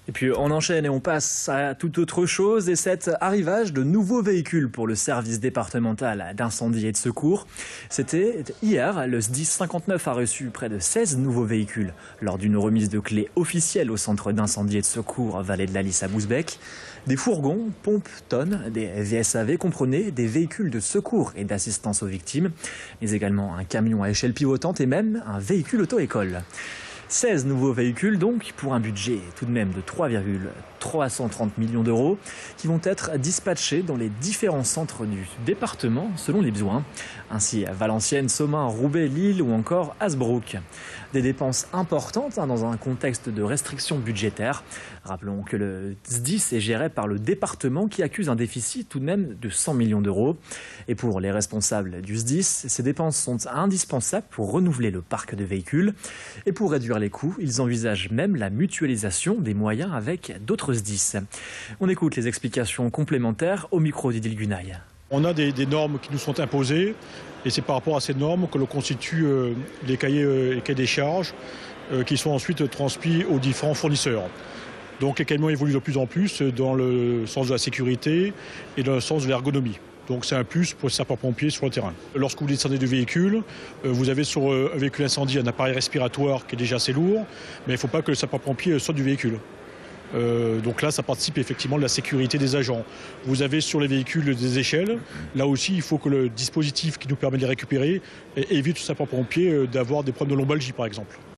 Et puis on enchaîne et on passe à toute autre chose, et cet arrivage de nouveaux véhicules pour le service départemental d'incendie et de secours. C'était hier, le SDIS 59 a reçu près de 16 nouveaux véhicules lors d'une remise de clés officielle au centre d'incendie et de secours Vallée de la Lys à Bousbecq. Des fourgons, pompes, tonnes, des VSAV comprenaient des véhicules de secours et d'assistance aux victimes, mais également un camion à échelle pivotante et même un véhicule auto-école. 16 nouveaux véhicules donc, pour un budget tout de même de 3,330 millions d'euros, qui vont être dispatchés dans les différents centres du département selon les besoins. Ainsi à Valenciennes, Somain, Roubaix, Lille ou encore Hasbrook. Des dépenses importantes dans un contexte de restrictions budgétaires. Rappelons que le SDIS est géré par le département qui accuse un déficit tout de même de 100 millions d'euros. Et pour les responsables du SDIS, ces dépenses sont indispensables pour renouveler le parc de véhicules. Et pour réduire les coûts, ils envisagent même la mutualisation des moyens avec d'autres SDIS. On écoute les explications complémentaires au micro d'Idil Gunaï. On a des normes qui nous sont imposées et c'est par rapport à ces normes que l'on constitue les cahiers des charges qui sont ensuite transmis aux différents fournisseurs. Donc les camions évoluent de plus en plus dans le sens de la sécurité et dans le sens de l'ergonomie. Donc c'est un plus pour les sapeurs-pompiers sur le terrain. Lorsque vous descendez du véhicule, vous avez sur un véhicule incendie un appareil respiratoire qui est déjà assez lourd, mais il ne faut pas que le sapeur-pompier sorte du véhicule. Donc là, ça participe effectivement de la sécurité des agents. Vous avez sur les véhicules des échelles. Là aussi, il faut que le dispositif qui nous permet de les récupérer évite aux sapeurs-pompiers d'avoir des problèmes de lombalgie, par exemple.